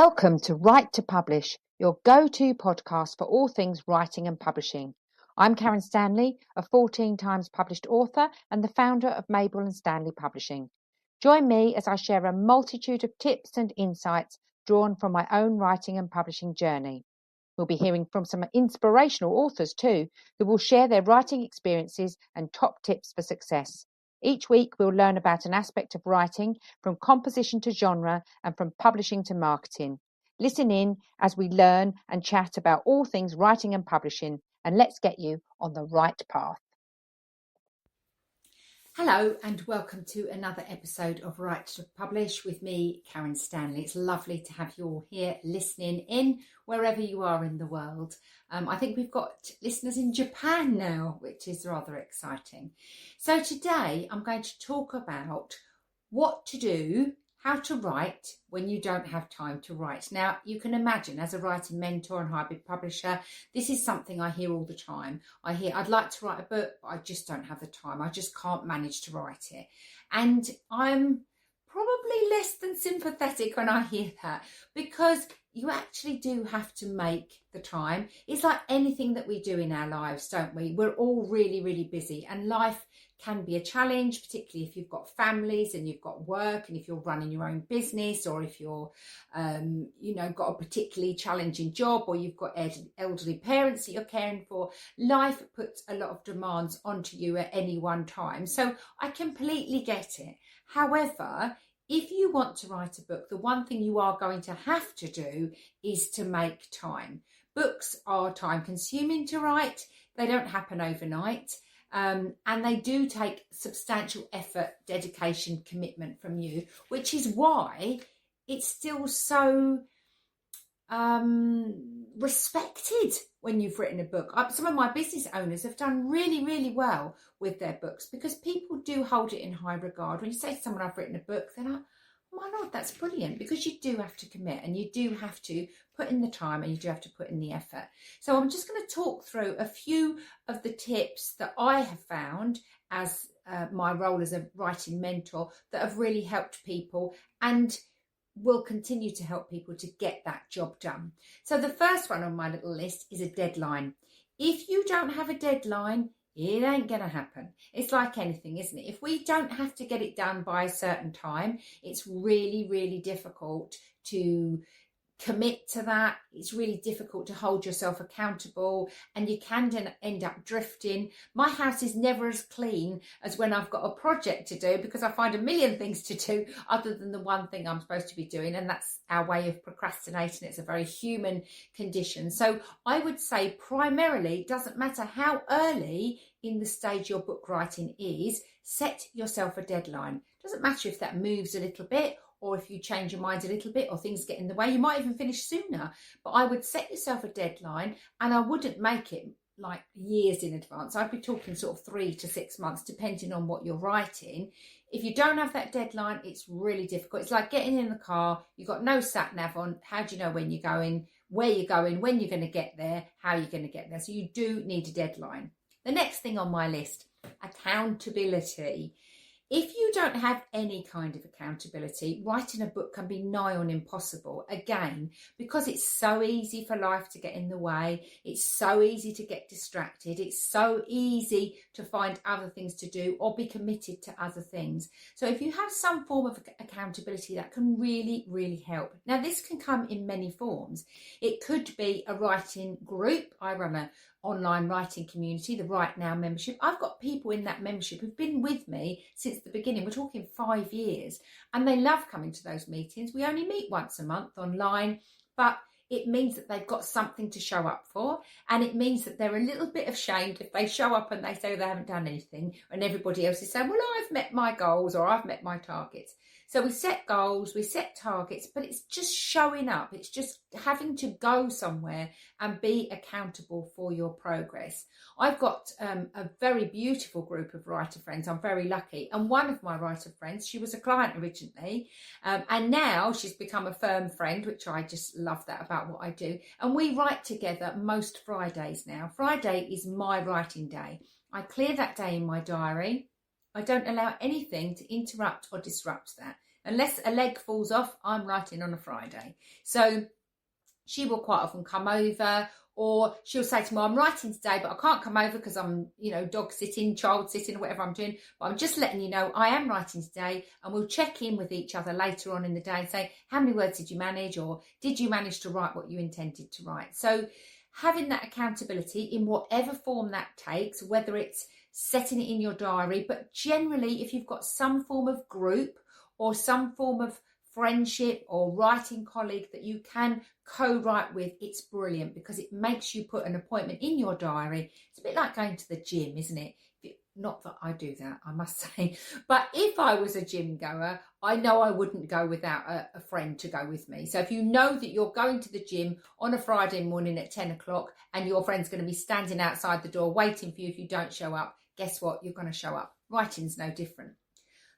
Welcome to Write to Publish, your go-to podcast for all things writing and publishing. I'm Karen Stanley, a 14 times published author and the founder of Mabel and Stanley Publishing. Join me as I share a multitude of tips and insights drawn from my own writing and publishing journey. We'll be hearing from some inspirational authors too, who will share their writing experiences and top tips for success. Each week, we'll learn about an aspect of writing, from composition to genre and from publishing to marketing. Listen in as we learn and chat about all things writing and publishing, and let's get you on the right path. Hello and welcome to another episode of Write to Publish with me, Karen Stanley. It's lovely to have you all here listening in wherever you are in the world. I think we've got listeners in Japan now, which is rather exciting. So today I'm going to talk about what to do, how to write when you don't have time to write. Now, you can imagine, as a writing mentor and hybrid publisher, this is something I hear all the time. I hear, I'd like to write a book, but I just don't have the time. I just can't manage to write it. And I'm probably less than sympathetic when I hear that, because you actually do have to make the time. It's like anything that we do in our lives, don't we? We're all really, really busy, and life can be a challenge, particularly if you've got families and you've got work, and if you're running your own business, or if you're, got a particularly challenging job, or you've got elderly parents that you're caring for. Life puts a lot of demands onto you at any one time. So I completely get it. However, if you want to write a book, the one thing you are going to have to do is to make time. Books are time consuming to write. They don't happen overnight. And they do take substantial effort, dedication, commitment from you, which is why it's still so respected when you've written a book. Some of my business owners have done really, really well with their books because people do hold it in high regard. When you say to someone, I've written a book, they're like, oh my God, that's brilliant, because you do have to commit and you do have to put in the time and you do have to put in the effort. So I'm just going to talk through a few of the tips that I have found as my role as a writing mentor that have really helped people and will continue to help people to get that job done. So the first one on my little list is a deadline. If you don't have a deadline, it ain't going to happen. It's like anything, isn't it? If we don't have to get it done by a certain time, it's really, really difficult to commit to that. It's really difficult to hold yourself accountable, and you can end up drifting. My house is never as clean as when I've got a project to do, because I find a million things to do other than the one thing I'm supposed to be doing, and that's our way of procrastinating. It's a very human condition. So I would say primarily, it doesn't matter how early in the stage your book writing is, set yourself a deadline. Doesn't matter if that moves a little bit, or if you change your mind a little bit, or things get in the way. You might even finish sooner. But I would set yourself a deadline, and I wouldn't make it like years in advance. I'd be talking sort of 3 to 6 months, depending on what you're writing. If you don't have that deadline, it's really difficult. It's like getting in the car. You've got no sat nav on. How do you know when you're going, where you're going, when you're going to get there, how you're going to get there? So you do need a deadline. The next thing on my list, accountability. If you don't have any kind of accountability, writing a book can be nigh on impossible. Again, because it's so easy for life to get in the way. It's so easy to get distracted. It's so easy to find other things to do or be committed to other things. So if you have some form of accountability, that can really, really help. Now, this can come in many forms. It could be a writing group. I run an online writing community, the Right Now membership. I've got people in that membership who've been with me since the beginning. We're talking 5 years, and they love coming to those meetings. We only meet once a month online, but it means that they've got something to show up for, and it means that they're a little bit ashamed if they show up and they say they haven't done anything, and everybody else is saying, well, I've met my goals or I've met my targets. So we set goals, we set targets, but it's just showing up. It's just having to go somewhere and be accountable for your progress. I've got a very beautiful group of writer friends. I'm very lucky. And one of my writer friends, she was a client originally, and now she's become a firm friend, which I just love that about what I do. And we write together most Fridays now. Friday is my writing day. I clear that day in my diary. I don't allow anything to interrupt or disrupt that. Unless a leg falls off, I'm writing on a Friday. So she will quite often come over, or she'll say to me, I'm writing today, but I can't come over because I'm, dog sitting, child sitting, or whatever I'm doing. But I'm just letting you know I am writing today, and we'll check in with each other later on in the day and say, how many words did you manage, or did you manage to write what you intended to write? So having that accountability in whatever form that takes, whether it's setting it in your diary, but generally if you've got some form of group or some form of friendship or writing colleague that you can co-write with, it's brilliant because it makes you put an appointment in your diary. It's a bit like going to the gym, isn't it? Not that I do that, I must say, but if I was a gym goer, I know I wouldn't go without a friend to go with me. So if you know that you're going to the gym on a Friday morning at 10 o'clock and your friend's going to be standing outside the door waiting for you if you don't show up, guess what? You're going to show up. Writing's no different.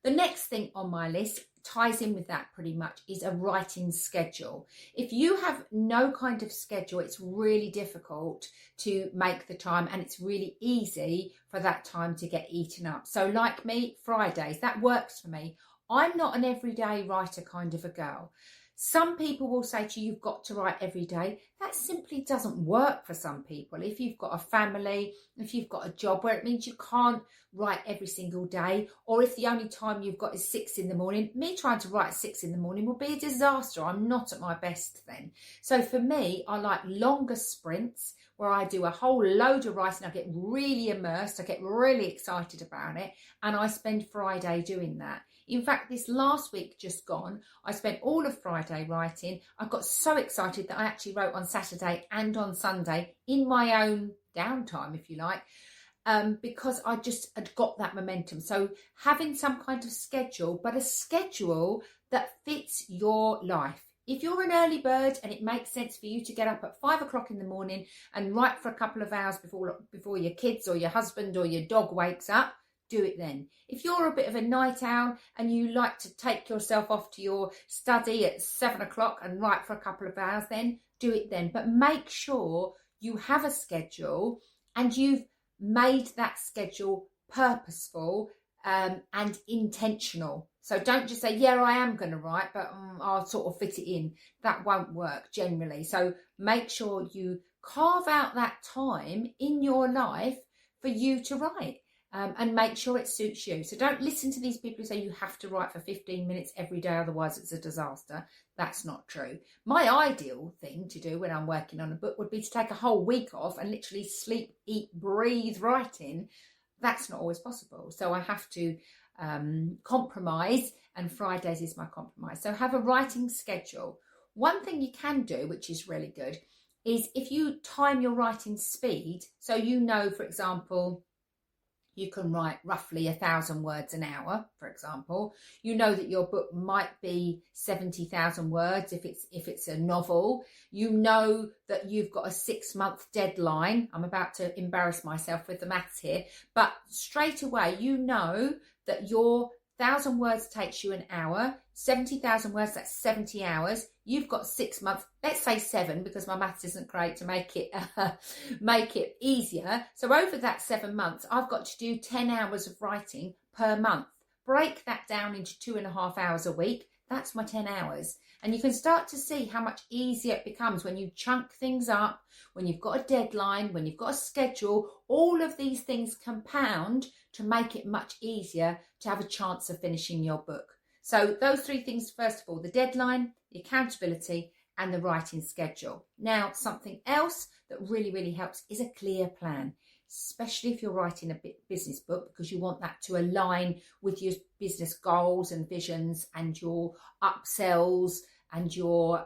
The next thing on my list ties in with that pretty much is a writing schedule. If you have no kind of schedule, it's really difficult to make the time, and it's really easy for that time to get eaten up. So like me, Fridays, that works for me. I'm not an everyday writer kind of a girl. Some people will say to you, you've got to write every day. That simply doesn't work for some people. If you've got a family, if you've got a job where it means you can't write every single day, or if the only time you've got is 6 in the morning, me trying to write at 6 in the morning will be a disaster. I'm not at my best then. So for me, I like longer sprints where I do a whole load of writing. I get really immersed. I get really excited about it. And I spend Friday doing that. In fact, this last week just gone, I spent all of Friday writing. I got so excited that I actually wrote on Saturday and on Sunday in my own downtime, if you like, because I just had got that momentum. So having some kind of schedule, but a schedule that fits your life. If you're an early bird and it makes sense for you to get up at 5 o'clock in the morning and write for a couple of hours before your kids or your husband or your dog wakes up, do it then. If you're a bit of a night owl and you like to take yourself off to your study at 7 o'clock and write for a couple of hours, then do it then. But make sure you have a schedule and you've made that schedule purposeful and intentional. So don't just say, yeah, I am going to write, but I'll sort of fit it in. That won't work generally. So make sure you carve out that time in your life for you to write. And make sure it suits you. So don't listen to these people who say you have to write for 15 minutes every day, otherwise it's a disaster. That's not true. My ideal thing to do when I'm working on a book would be to take a whole week off and literally sleep, eat, breathe writing. That's not always possible. So I have to compromise, and Fridays is my compromise. So have a writing schedule. One thing you can do, which is really good, is if you time your writing speed, so you know, for example, you can write roughly 1,000 words an hour, for example. You know that your book might be 70,000 words if it's a novel. You know that you've got a 6-month deadline. I'm about to embarrass myself with the maths here, but straight away you know that your 1,000 words takes you an hour. 70,000 words, that's 70 hours. You've got 6 months, let's say 7, because my maths isn't great to make it easier. So over that 7 months, I've got to do 10 hours of writing per month. Break that down into 2.5 hours a week. That's my 10 hours. And you can start to see how much easier it becomes when you chunk things up, when you've got a deadline, when you've got a schedule. All of these things compound to make it much easier to have a chance of finishing your book. So those 3 things, first of all, the deadline, the accountability, and the writing schedule. Now, something else that really, really helps is a clear plan, especially if you're writing a business book, because you want that to align with your business goals and visions and your upsells and your,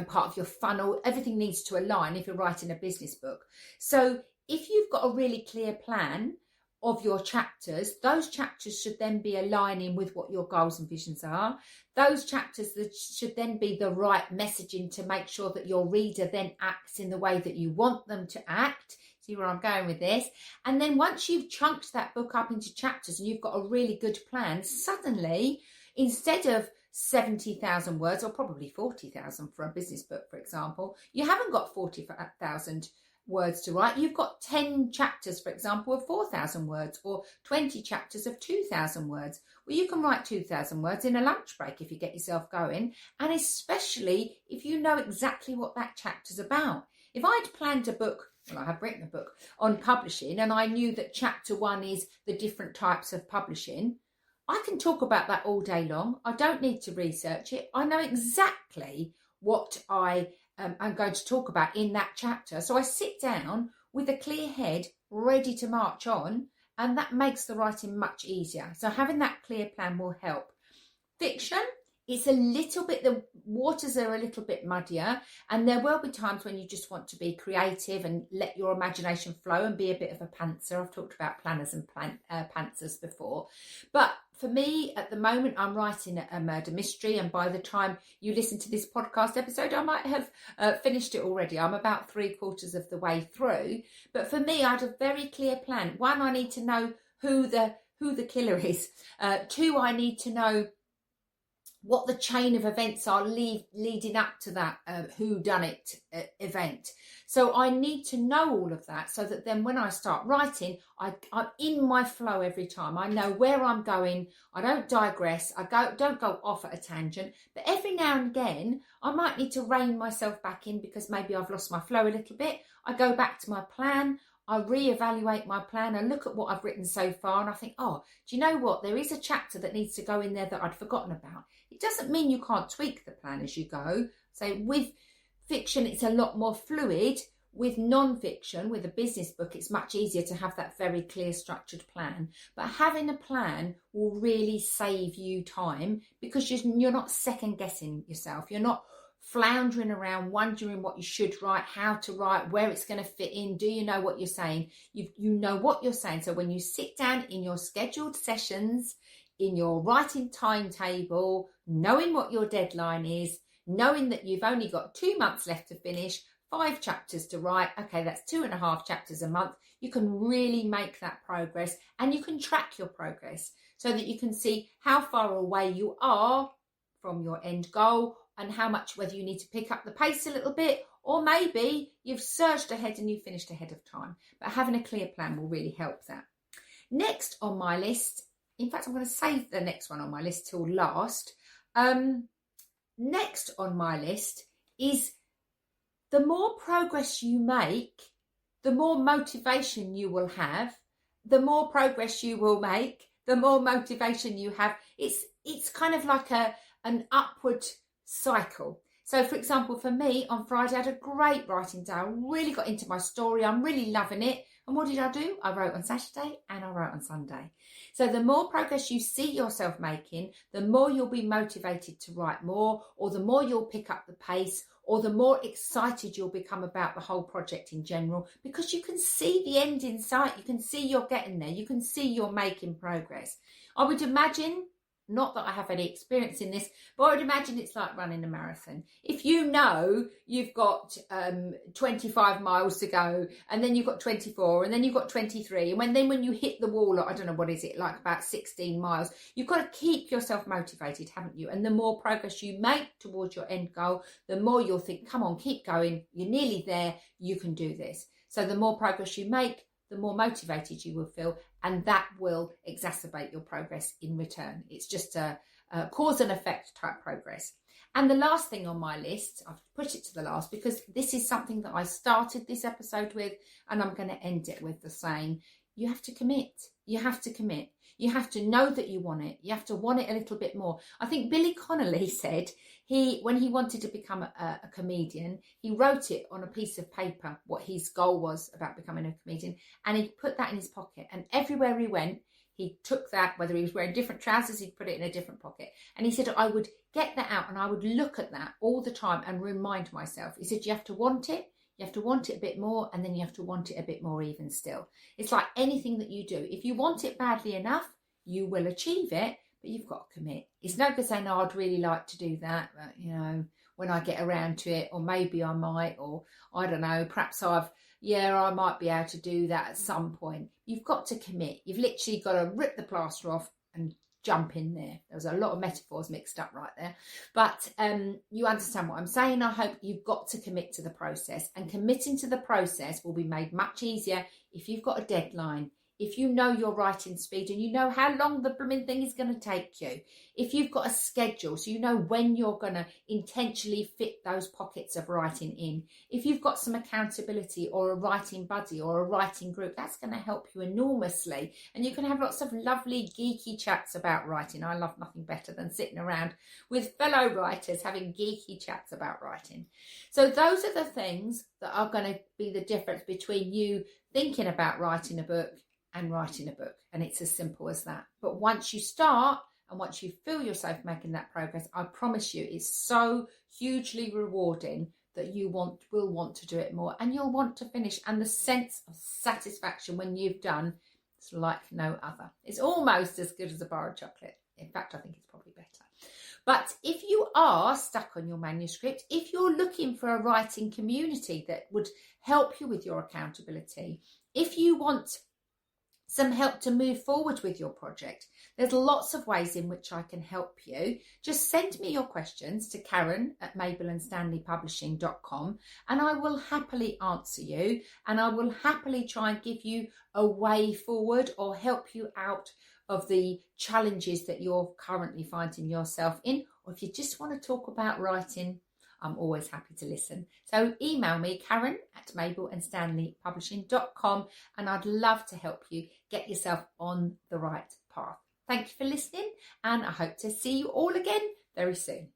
part of your funnel. Everything needs to align if you're writing a business book. So if you've got a really clear plan of your chapters, those chapters should then be aligning with what your goals and visions are. Those chapters that should then be the right messaging to make sure that your reader then acts in the way that you want them to act. See where I'm going with this? And then once you've chunked that book up into chapters and you've got a really good plan, suddenly, instead of 70,000 words, or probably 40,000 for a business book, for example, you haven't got 40,000 words to write. You've got 10 chapters, for example, of 4,000 words, or 20 chapters of 2,000 words. Well, you can write 2,000 words in a lunch break if you get yourself going, and especially if you know exactly what that chapter's about. If I'd planned a book, well, I have written a book on publishing, and I knew that chapter 1 is the different types of publishing, I can talk about that all day long. I don't need to research it. I know exactly what I'm going to talk about in that chapter. So I sit down with a clear head, ready to march on, and that makes the writing much easier. So having that clear plan will help. Fiction, it's a little bit, the waters are a little bit muddier, and there will be times when you just want to be creative and let your imagination flow and be a bit of a pantser. I've talked about planners and pantsers before, but for me at the moment I'm writing a murder mystery, and by the time you listen to this podcast episode I might have finished it already. I'm about 3/4 of the way through, but for me I had a very clear plan. 1, I need to know who the killer is. 2, I need to know what the chain of events are leading up to that whodunit event. So I need to know all of that so that then when I start writing, I'm in my flow every time. I know where I'm going. I don't digress. Don't go off at a tangent. But every now and again, I might need to rein myself back in because maybe I've lost my flow a little bit. I go back to my plan. I reevaluate my plan and look at what I've written so far, and I think, oh, do you know what? There is a chapter that needs to go in there that I'd forgotten about. It doesn't mean you can't tweak the plan as you go. So with fiction, it's a lot more fluid. With non-fiction, with a business book, it's much easier to have that very clear, structured plan. But having a plan will really save you time because you're not second-guessing yourself. You're not floundering around wondering what you should write, how to write, where it's going to fit in. Do you know what you're saying? You know what you're saying. So when you sit down in your scheduled sessions, in your writing timetable, knowing what your deadline is, knowing that you've only got 2 months left to finish, 5 chapters to write, okay, that's 2.5 chapters a month, you can really make that progress, and you can track your progress so that you can see how far away you are from your end goal, and how much, whether you need to pick up the pace a little bit, or maybe you've surged ahead and you finished ahead of time. But having a clear plan will really help that. Next on my list, in fact, I'm going to save the next one on my list till last. Next on my list is the more progress you make, the more motivation you will have. The more progress you will make, the more motivation you have. It's kind of like an upward cycle. So for example, for me on Friday I had a great writing day. I really got into my story. I'm really loving it. And what did I do? I wrote on Saturday and I wrote on Sunday. So the more progress you see yourself making, the more you'll be motivated to write more, or the more you'll pick up the pace, or the more excited you'll become about the whole project in general, because you can see the end in sight. You can see you're getting there. You can see you're making progress. I would imagine, not that I have any experience in this, but I would imagine it's like running a marathon. If you know you've got 25 miles to go, and then you've got 24, and then you've got 23, and then when you hit the wall, I don't know, what is it, like about 16 miles, you've got to keep yourself motivated, haven't you? And the more progress you make towards your end goal, the more you'll think, come on, keep going, you're nearly there, you can do this. So the more progress you make, the more motivated you will feel, and that will exacerbate your progress in return. It's just a cause and effect type progress. And the last thing on my list, I've put it to the last because this is something that I started this episode with, and I'm going to end it with the saying, you have to commit. You have to commit. You have to know that you want it. You have to want it a little bit more. I think Billy Connolly said when he wanted to become a comedian, he wrote it on a piece of paper, what his goal was about becoming a comedian, and he put that in his pocket. And everywhere he went, he took that, whether he was wearing different trousers, he'd put it in a different pocket. And he said, I would get that out and I would look at that all the time and remind myself. He said, you have to want it. You have to want it a bit more, and then you have to want it a bit more even still. It's like anything that you do. If you want it badly enough, you will achieve it, but you've got to commit. It's no good saying, I'd really like to do that, but, when I get around to it, or maybe I might, or I don't know, perhaps I might be able to do that at some point. You've got to commit. You've literally got to rip the plaster off and jump in there. There was a lot of metaphors mixed up right there. But you understand what I'm saying. I hope you've got to commit to the process. And committing to the process will be made much easier if you've got a deadline. If you know your writing speed and you know how long the blooming thing is going to take you. If you've got a schedule so you know when you're going to intentionally fit those pockets of writing in. If you've got some accountability or a writing buddy or a writing group, that's going to help you enormously. And you can have lots of lovely geeky chats about writing. I love nothing better than sitting around with fellow writers having geeky chats about writing. So those are the things that are going to be the difference between you thinking about writing a book and writing a book. And it's as simple as that. But once you start and once you feel yourself making that progress, I promise you it's so hugely rewarding that you will want to do it more and you'll want to finish. And the sense of satisfaction when you've done, it's like no other. It's almost as good as a bar of chocolate. In fact, I think it's probably better. But if you are stuck on your manuscript, if you're looking for a writing community that would help you with your accountability, if you want some help to move forward with your project, there's lots of ways in which I can help you. Just send me your questions to Karen@MabelandStanleyPublishing.com and I will happily answer you, and I will happily try and give you a way forward or help you out of the challenges that you're currently finding yourself in. Or if you just want to talk about writing, I'm always happy to listen. So email me, Karen@MabelandStanleyPublishing.com, and I'd love to help you get yourself on the right path. Thank you for listening, and I hope to see you all again very soon.